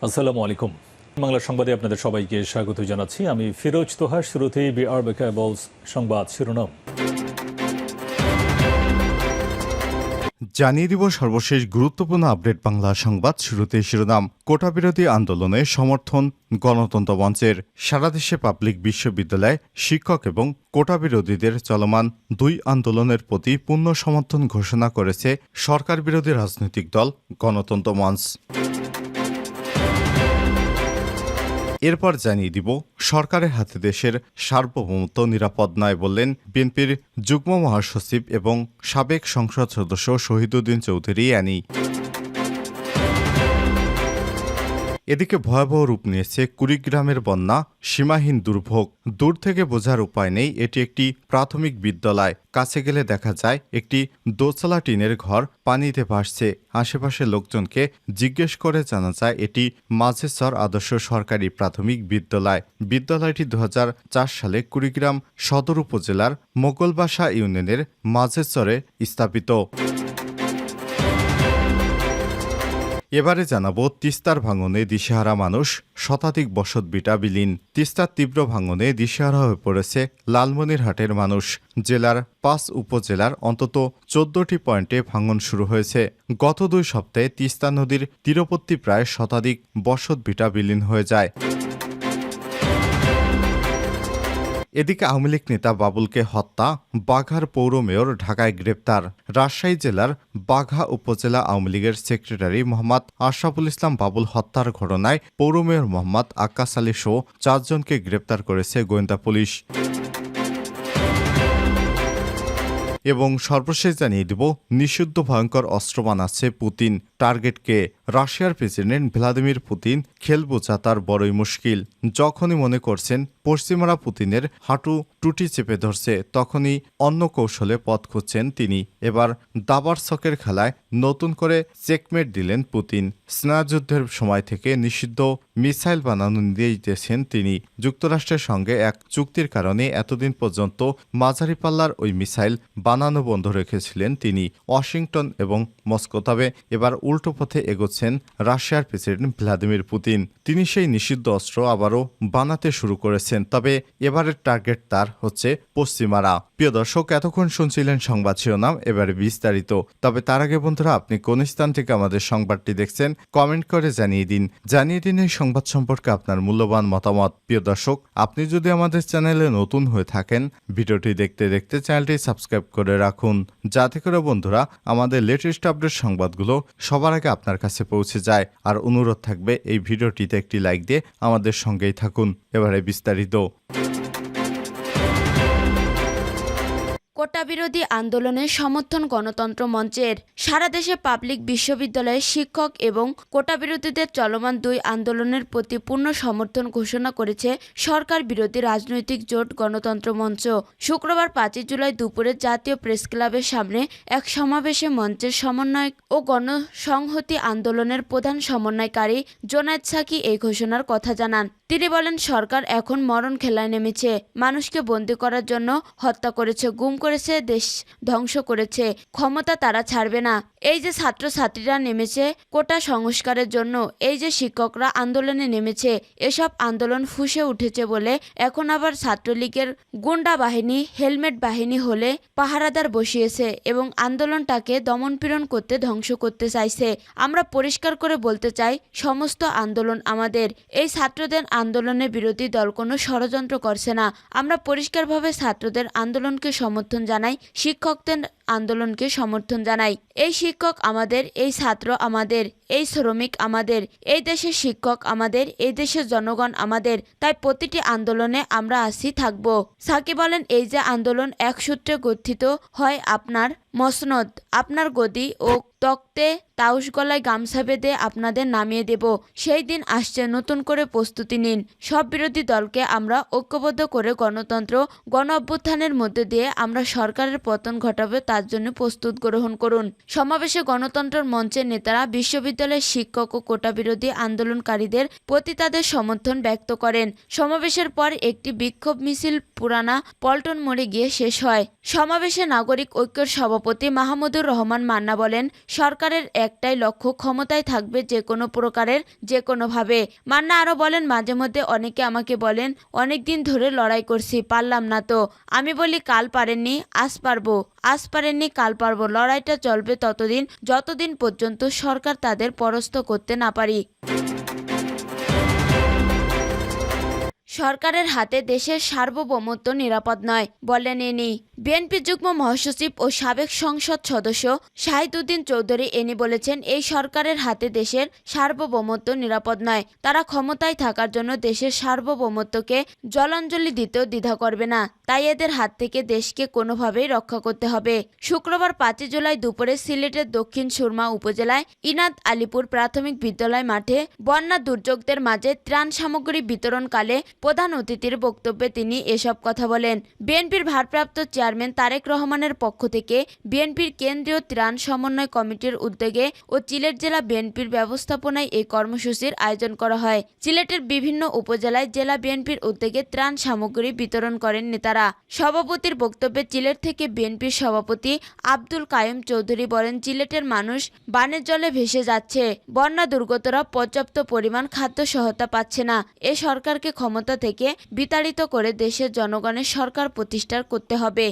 আসসালামু আলাইকুম। বাংলা সংবাদে আপনাদের সবাইকে স্বাগত জানাচ্ছি। আমি ফিরোজ তোহা। শুরুতেই বিআরবি কেবলস সংবাদ শিরোনাম। জানিয়ে দিব সর্বশেষ গুরুত্বপূর্ণ আপডেট বাংলা সংবাদ। শুরুতে শিরোনাম। কোটা বিরোধী আন্দোলনে সমর্থন গণতন্ত্র মঞ্চের। সারা দেশে পাবলিক বিশ্ববিদ্যালয় শিক্ষক এবং কোটা বিরোধীদের চলমান দুই আন্দোলনের প্রতি পূর্ণ সমর্থন ঘোষণা করেছে সরকার বিরোধী রাজনৈতিক দল গণতন্ত্র মঞ্চ। এরপর জানিয়ে দিব সরকারের হাতে দেশের সার্বভৌমত্ব নিরাপদ নয় বললেন বিএনপির যুগ্ম মহাসচিব এবং সাবেক সংসদ সদস্য শহীদুদ্দিন চৌধুরী অ্যানি। এদিকে ভয়াবহ রূপ নিয়েছে কুড়িগ্রামের বন্যা, সীমাহীন দুর্ভোগ। দূর থেকে বোঝার উপায় নেই এটি একটি প্রাথমিক বিদ্যালয়। কাছে গেলে দেখা যায় একটি দোতলা টিনের ঘর পানিতে ভাসছে। আশেপাশের লোকজনকে জিজ্ঞেস করে জানা যায় এটি মাঝেরচর আদর্শ সরকারি প্রাথমিক বিদ্যালয়। বিদ্যালয়টি 2004 সালে কুড়িগ্রাম সদর উপজেলার মোগলবাসা ইউনিয়নের মাঝেরচরে স্থাপিত। এবারে জানাবো তিস্তার ভাঙনে দিশেহারা মানুষ, শতাধিক বসতভিটা বিলীন। তিস্তার তীব্র ভাঙনে দিশেহারা হয়ে পড়েছে লালমনিরহাটের মানুষ। জেলার 5 উপজেলার অন্তত 14টি পয়েন্টে ভাঙন শুরু হয়েছে। গত 2 সপ্তাহে তিস্তা নদীর তীরবর্তী প্রায় শতাধিক বসতভিটা বিলীন হয়ে যায়। এদিকে আওয়ামী লীগ নেতা বাবুলকে হত্যা, বাঘার পৌর মেয়র ঢাকায় গ্রেপ্তার। রাজশাহী জেলার বাঘা উপজেলা আওয়ামী লীগের সেক্রেটারি মোহাম্মদ আশরাফুল ইসলাম বাবুল হত্যার ঘটনায় পৌর মেয়র মোহাম্মদ আক্কাস আলী সহ 4 জনকে গ্রেপ্তার করেছে গোয়েন্দা পুলিশ। এবং সর্বশেষ জানিয়ে দিব নিষিদ্ধ ভয়ঙ্কর অস্ত্র বানাচ্ছে পুতিন। টার্গেটকে রাশিয়ার প্রেসিডেন্ট ভ্লাদিমির পুতিন খেল বোঝা তার বড়ই মুশকিল। যখনই মনে করছেন পশ্চিমারা পুতিনের হাঁটু টুটি চেপে ধরছে, তখনই অন্য কৌশলে পথ খুঁজছেন তিনি। এবার দাবার ছকের খেলায় নতুন করে চেকমেট দিলেন পুতিন। স্নায়ুযুদ্ধের সময় থেকে নিষিদ্ধ মিসাইল বানানো দিয়েছেন তিনি। যুক্তরাষ্ট্রের সঙ্গে এক চুক্তির কারণে এতদিন পর্যন্ত মাঝারি পাল্লার ওই মিসাইল বানানো বন্ধ রেখেছিলেন তিনি, ওয়াশিংটন এবং মস্কো। তবে এবার উল্টো পথে এগোচ্ছেন রাশিয়ার প্রেসিডেন্ট ভ্লাদিমির পুতিন। তিনি সেই নিষিদ্ধ অস্ত্র আবারও বানাতে শুরু করেছেন। তবে এবারের টার্গেট তার হচ্ছে পশ্চিমারা। প্রিয় দর্শক, এতক্ষণ শুনছিলেন সংবাদ শিরোনাম, এবারে বিস্তারিত। তবে তার আগে বন্ধুরা, আপনি কোন স্থান থেকে আমাদের সংবাদটি দেখছেন কমেন্ট করে জানিয়ে দিন এই সংবাদ সম্পর্কে আপনার মূল্যবান মতামত। প্রিয় দর্শক, আপনি যদি আমাদের চ্যানেলে নতুন হয়ে থাকেন, ভিডিওটি দেখতে দেখতে চ্যানেলটি সাবস্ক্রাইব করে রাখুন, যাতে করে বন্ধুরা আমাদের লেটেস্ট আপডেট সংবাদগুলো সবার আগে আপনার কাছে পৌঁছে যায়। আর অনুরোধ থাকবে এই ভিডিওটিতে একটি লাইক দিয়ে আমাদের সঙ্গেই থাকুন। এবারে বিস্তারিত। কোটা বিরোধী আন্দোলনে সমর্থন গণতন্ত্র মঞ্চের। সারা দেশে পাবলিক বিশ্ববিদ্যালয়ে শিক্ষক এবং কোটা বিরোধীদের চলমান 2 আন্দোলনের প্রতি পূর্ণ সমর্থন ঘোষণা করেছে সরকার বিরোধী রাজনৈতিক জোট গণতন্ত্র মঞ্চ। শুক্রবার 5 জুলাই দুপুরে জাতীয় প্রেস ক্লাবের সামনে এক সমাবেশে মঞ্চের সমন্বয়ক ও গণসংহতি আন্দোলনের প্রধান সমন্বয়কারী জোনায়েদ সাকি এই ঘোষণার কথা জানান। তিনি বলেন, সরকার এখন মরণ খেলায় নেমেছে। মানুষকে বন্দী করার জন্য হত্যা করেছে, গুম করেছে, দেশ ধ্বংস করেছে। ক্ষমতা তারা ছাড়বে না। এই যে ছাত্রছাত্রীরা নেমেছে কোটা সংস্কারের জন্য, এই যে শিক্ষকরা আন্দোলনে নেমেছে, এসব আন্দোলন ফুঁসে উঠেছে বলে এখন আবার ছাত্রলীগের গুন্ডা বাহিনী হেলমেট বাহিনী হলে পাহারাদার বসিয়েছে এবং আন্দোলনটাকে দমনপীড়ন করতে ধ্বংস করতে চাইছে। আমরা পরিষ্কার করে বলতে চাই, সমস্ত আন্দোলন আমাদের। এই ছাত্রদের আন্দোলনের বিরোধী দল কোনো ষড়যন্ত্র করছে না। আমরা পরিষ্কারভাবে ছাত্রদের আন্দোলনকে সমর্থন জানাই, শিক্ষকদের আন্দোলনকে সমর্থন জানাই। এই শিক্ষক আমাদের, এই ছাত্র আমাদের, এই শ্রমিক আমাদের, এই দেশের শিক্ষক আমাদের, এই দেশের জনগণ আমাদের। তাই প্রতিটি আন্দোলনে আমরা আছি, থাকব। সাকি বলেন, এই যে আন্দোলন এক সূত্রে গঠিত হয়, আপনার মসনদ, আপনার গদি ও তক্তে তাউস গলায় গামছা বেঁধে আপনাদের নামিয়ে দেব। সেই দিন আসছে, নতুন করে প্রস্তুতি নিন। সব বিরোধী দলকে আমরা ঐক্যবদ্ধ করে গণতন্ত্র, গণ অভ্যুত্থানের মধ্যে দিয়ে আমরা সরকারের পতন ঘটাবো। তার জন্য প্রস্তুত গ্রহণ করুন। সমাবেশে গণতন্ত্র মঞ্চের নেতারা বিশ্ববিদ্যালয়ের শিক্ষক ও কোটা বিরোধী আন্দোলনকারীদের প্রতি তাদের সমর্থন ব্যক্ত করেন। সমাবেশের পর একটি বিক্ষোভ মিছিল পুরানা পল্টন মোড়ে গিয়ে শেষ হয়। সমাবেশে নাগরিক ঐক্যের সভাপতি মাহমুদুর রহমান মান্না বলেন, সরকারের একটাই লক্ষ্য, ক্ষমতায় থাকবে যে কোনো প্রকারের, যে কোনোভাবে। মান্না আরও বলেন, মাঝে মধ্যে অনেকে আমাকে বলেন, অনেক দিন ধরে লড়াই করছি, পারলাম না তো। আমি বলি, কাল পারেননি, আজ পারবো, আজ পারেননি, কাল পারবো। লড়াইটা চলবে ততদিন যতদিন পর্যন্ত সরকার তাদের পরাস্ত করতে না পারি। সরকারের হাতে দেশের সার্বভৌমত্ব নিরাপদ নয়, বললেন এনি। বিএনপি যুগ্ম মহাসচিব ও সাবেক সংসদ সদস্য শাহিদুদ্দিন চৌধুরী এনি বলেছেন, এই সরকারের হাতে দেশের সার্বভৌমত্ব নিরাপদ নয়। তারা ক্ষমতায় থাকার জন্য দেশের সার্বভৌমত্বকে জলাঞ্জলি দিতেও দ্বিধা করবে না। তাই এদের হাত থেকে দেশকে কোনোভাবেই রক্ষা করতে হবে। শুক্রবার 5 জুলাই দুপুরে সিলেটের দক্ষিণ সুরমা উপজেলায় ইনাদ আলীপুর প্রাথমিক বিদ্যালয় মাঠে বন্যা দুর্যোগদের মাঝে ত্রাণ সামগ্রী বিতরণকালে প্রধান অতিথির বক্তব্যে তিনি এসব কথা বলেন। বিএনপির ভারপ্রাপ্ত চেয়ারম্যান তারেক রহমানের পক্ষ থেকে বিএনপির কেন্দ্রীয় ত্রাণ সমন্বয় কমিটির উদ্যোগে ও সিলেট জেলা বিএনপির ব্যবস্থাপনায় এই কর্মসূচির আয়োজন করা হয়। সিলেটের বিভিন্ন উপজেলায় জেলা বিএনপির উদ্যোগে ত্রাণ সামগ্রী বিতরণ করেন নেতারা। সভাপতির বক্তব্যে সিলেট থেকে বিএনপির সভাপতি আব্দুল কাইম চৌধুরী বলেন, সিলেটের মানুষ বানের জলে ভেসে যাচ্ছে। বন্যা দুর্গতরা পর্যাপ্ত পরিমাণ খাদ্য সহায়তা পাচ্ছে না। এ সরকারকে ক্ষমতা থেকে বিতাড়িত করে দেশের জনগণের সরকার প্রতিষ্ঠা করতে হবে।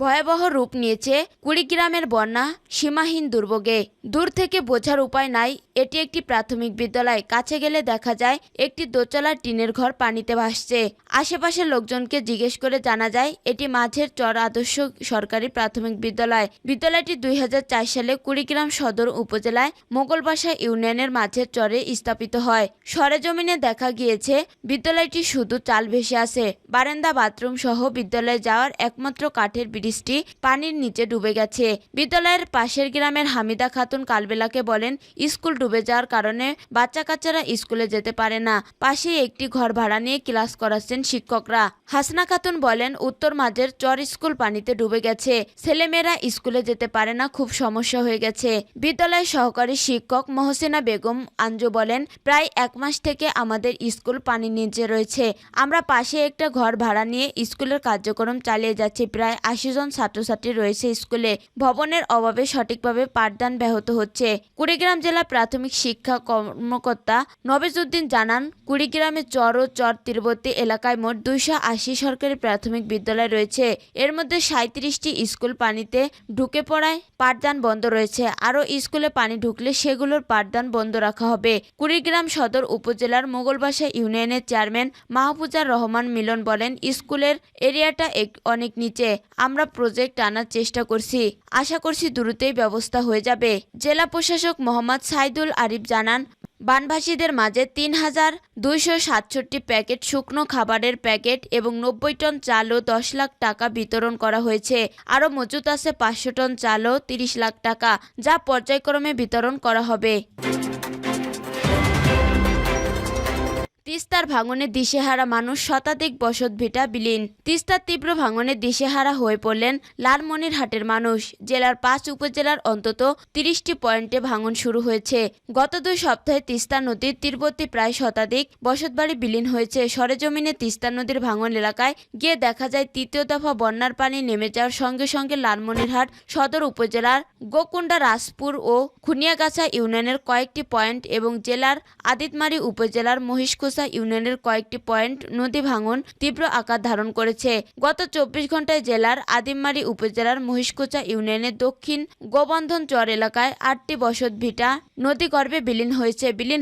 ভয়াবহ রূপ নিয়েছে কুড়িগ্রামের বন্যা, সীমাহীন দুর্ভোগে। দূর থেকে বোঝার উপায় নাই এটি একটি প্রাথমিক বিদ্যালয়। কাছে গেলে দেখা যায় একটি দোতলা টিনের ঘর পানিতে ভাসছে। আশেপাশের লোকজনকে জিজ্ঞেস করে জানা যায় এটি মাঝের চর আদর্শ সরকারি প্রাথমিক বিদ্যালয়। বিদ্যালয়টি 2004 সালে কুড়িগ্রাম সদর উপজেলায় মোগলবাসা ইউনিয়নের মাঝের চরে স্থাপিত হয়। সরেজমিনে দেখা গিয়েছে বিদ্যালয়টি শুধু চাল ভেসে আছে। বারান্দা, বাথরুম সহ বিদ্যালয়ে যাওয়ার একমাত্র কাঠের ব্রিজটি পানির নিচে ডুবে গেছে। বিদ্যালয়ের পাশের গ্রামের হামিদা খাতুন কালবেলাকে বলেন, স্কুল ডুবে যাওয়ার কারণে বাচ্চা কাচ্চারা স্কুলে যেতে পারে না। পাশেই একটি ঘর ভাড়া নিয়ে ক্লাস করাচ্ছেন শিক্ষকরা। হাসনা খাতুন বলেন, উত্তর মাঝের চর স্কুল পানিতে ডুবে গেছে। ছেলেমেয়েরা স্কুলে যেতে পারে না, খুব সমস্যা হয়ে গেছে। বিদ্যালয়ের সহকারী শিক্ষক মহসিনা বেগম আঞ্জু বলেন, প্রায় 1 মাস থেকে আমাদের স্কুল পানির নিচে রয়েছে। আমরা পাশে একটা ঘর ভাড়া নিয়ে স্কুলের কার্যক্রম চালিয়ে যাচ্ছি। প্রায় 80 জন ছাত্রছাত্রী রয়েছে স্কুলে। ভবনের অভাবে সঠিকভাবে পাঠদান ব্যাহত হচ্ছে। কুড়িগ্রাম জেলা প্রাথমিক শিক্ষা কর্মকর্তা নবেজউদ্দিন জানান, কুড়িগ্রামে চর ও চর তীরবর্তী এলাকায় মোট 280 সরকারি প্রাথমিক বিদ্যালয় রয়েছে। এর মধ্যে 37টি স্কুল পানিতে ঢুকে পড়ায় পাঠদান বন্ধ রয়েছে। আরও স্কুলে পানি ঢুকলে সেগুলোর পাঠদান বন্ধ রাখা হবে। কুড়িগ্রাম সদর উপজেলার মোগলবাসা ইউনিয়নের চেয়ারম্যান মাহফুজার রহমান মিলন বলেন, স্কুলের এরিয়াটা অনেক নিচে। আমরা প্রজেক্ট আনার চেষ্টা করছি, আশা করছি দ্রুতই ব্যবস্থা হয়ে যাবে। জেলা প্রশাসক মোহাম্মদ সাইদুল আরিফ জানান, বানভাসীদের মাঝে 3267 প্যাকেট শুকনো খাবারের প্যাকেট এবং 90 টন চাল ও 10 লাখ টাকা বিতরণ করা হয়েছে। আরও মজুত আছে 500 টন চাল ও 30 লাখ টাকা, যা পর্যায়ক্রমে বিতরণ করা হবে। তিস্তার ভাঙনে দিশেহারা মানুষ, শতাধিক বসতভিটা বিলীন। তিস্তার তীব্র ভাঙনে দিশেহারা হয়ে পড়লেন লালমনিরহাটের মানুষ। জেলার 5 উপজেলার অন্তত 30টি পয়েন্টে ভাঙন শুরু হয়েছে। গত 2 সপ্তাহে তিস্তা নদীর তীরবর্তী প্রায় শতাধিক বসতবাড়ি বিলীন হয়েছে। সরেজমিনে তিস্তা নদীর ভাঙন এলাকায় গিয়ে দেখা যায়, তৃতীয় দফা বন্যার পানি নেমে যাওয়ার সঙ্গে সঙ্গে লালমনিরহাট সদর উপজেলার গোকুন্ডা, রাজপুর ও খুনিয়াগাছা ইউনিয়নের কয়েকটি পয়েন্ট এবং জেলার আদিতমারি উপজেলার মহিষকুচা ইউনিয়নের কয়েকটি পয়েন্ট নদী ভাঙন তীব্র আকার ধারণ করেছে। গত 24 ঘন্টায় জেলার আদিমমারি উপজেলার মহিষকুচা ইউনিয়নের দক্ষিণ গোবন্ধন চর এলাকায় 8টি বসতভিটা নদীগর্ভে বিলীন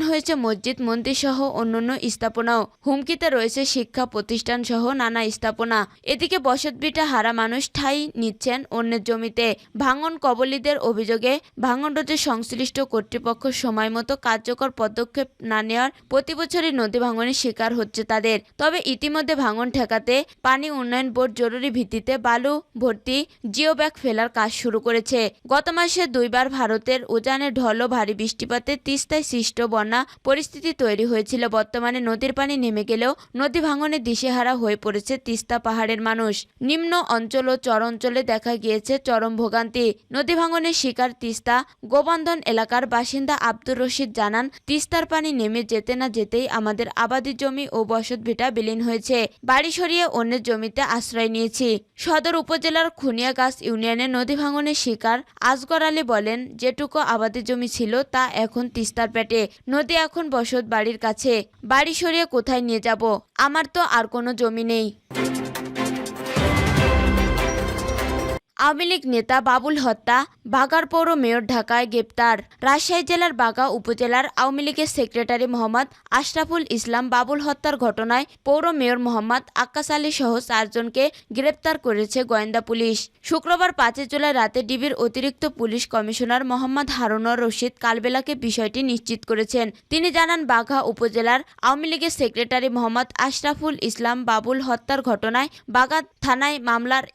হয়েছে মসজিদ, মন্দির সহ অন্যান্য স্থাপনাও। হুমকিতে রয়েছে শিক্ষা প্রতিষ্ঠান সহ নানা স্থাপনা। এদিকে বসতভিটা হারা মানুষ ঠাঁই নিচ্ছেন অন্যের জমিতে। ভাঙন কবলীদের অভিযোগে ভাঙনরোধে সংশ্লিষ্ট কর্তৃপক্ষ সময়মতো কার্যকর পদক্ষেপ না নেওয়ার প্রতিবছরই নদী ভাঙনের শিকার হচ্ছে তাদের। তবে ইতিমধ্যে ভাঙন ঠেকাতে পানি উন্নয়ন বোর্ড জরুরি ভিত্তিতে বালু ভর্তি জিও ব্যাগ ফেলার কাজ শুরু করেছে। গত মাসে 2 বার ভারতের উজানে ঢল ও ভারী বৃষ্টিপাতে তিস্তায় সৃষ্ট বন্যা পরিস্থিতি তৈরি হয়েছিল। বর্তমানে নদীর পানি নেমে গেলেও নদী ভাঙনে দিশেহারা হয়ে পড়েছে তিস্তা পাহাড়ের মানুষ। নিম্ন অঞ্চল ও চর অঞ্চলে দেখা গিয়েছে চরম ভোগান্তি। নদী ভাঙনের শিকার তিস্তা গোবন্ধন এলাকার বাসিন্দা আব্দুর রশিদ জানান, তিস্তার পানি নেমে যেতে না যেতেই আমাদের আবাদি জমি ও বসতভিটা বিলীন হয়েছে। বাড়ি সরিয়ে অন্যের জমিতে আশ্রয় নিয়েছি। সদর উপজেলার খুনিয়াগাছ ইউনিয়নে নদী ভাঙনের শিকার আসগর আলী বলেন, যেটুকু আবাদি জমি ছিল তা এখন তিস্তার পেটে। নদী এখন বসত বাড়ির কাছে। বাড়ি সরিয়ে কোথায় নিয়ে যাব? আমার তো আর কোনো জমি নেই। আওয়ামী লীগ নেতা বাবুল হত্যা, বাগার পৌর মেয়র ঢাকায় গ্রেপ্তার। রাজশাহী জেলার বাগা উপজেলার আওয়ামী লীগের সেক্রেটারি মোহাম্মদ আশরাফুল ইসলাম বাবুল হত্যার ঘটনায় পৌর মেয়র মোহাম্মদ আক্কাস আলী সহ 4 জনকে গ্রেপ্তার করেছে গোয়েন্দা পুলিশ। শুক্রবার 5 জুলাই রাতে ডিবির অতিরিক্ত পুলিশ কমিশনার মোহাম্মদ হারুনুর রশিদ কালবেলাকে বিষয়টি নিশ্চিত করেছেন। তিনি জানান, বাঘা উপজেলার আওয়ামী লীগের সেক্রেটারি মোহাম্মদ আশরাফুল ইসলাম বাবুল হত্যার ঘটনায় বাগা থানায়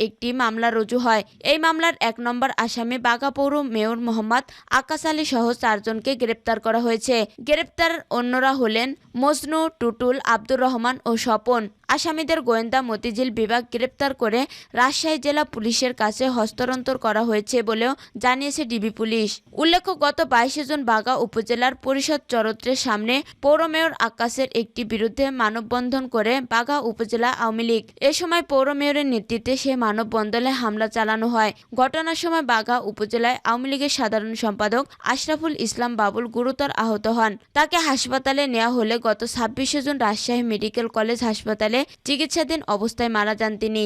একটি মামলা রুজু হয়। এই মামলার 1 নম্বর আসামি বাগা পৌর মেয়র মোহাম্মদ আক্কাস আলী সহ 4 জনকে গ্রেপ্তার করা হয়েছে। গ্রেপ্তার অন্যরা হলেন মজনু, টুটুল, আব্দুর রহমান ও স্বপন। আসামিদের গোয়েন্দা মতিঝিল বিভাগ গ্রেপ্তার করে রাজশাহী জেলা পুলিশের কাছে হস্তান্তর করা হয়েছে বলেও জানিয়েছে ডিবি পুলিশ। উল্লেখ্য, গত 22 জুন বাগা উপজেলার পরিষদ চরত্রের সামনে পৌর মেয়র আক্কাসের একটি বিরুদ্ধে মানববন্ধন করে বাগা উপজেলা আওয়ামী লীগ। এ সময় পৌর মেয়রের নেতৃত্বে সে মানববন্ধনে হামলা চালানো হয়। ঘটনার সময় বাগা উপজেলায় আওয়ামী লীগের সাধারণ সম্পাদক আশরাফুল ইসলাম বাবুল গুরুতর আহত হন। তাকে হাসপাতালে নেওয়া হলে গত 26 জুন রাজশাহী মেডিকেল কলেজ হাসপাতালে চিকিৎসাধীন অবস্থায় মারা যান তিনি।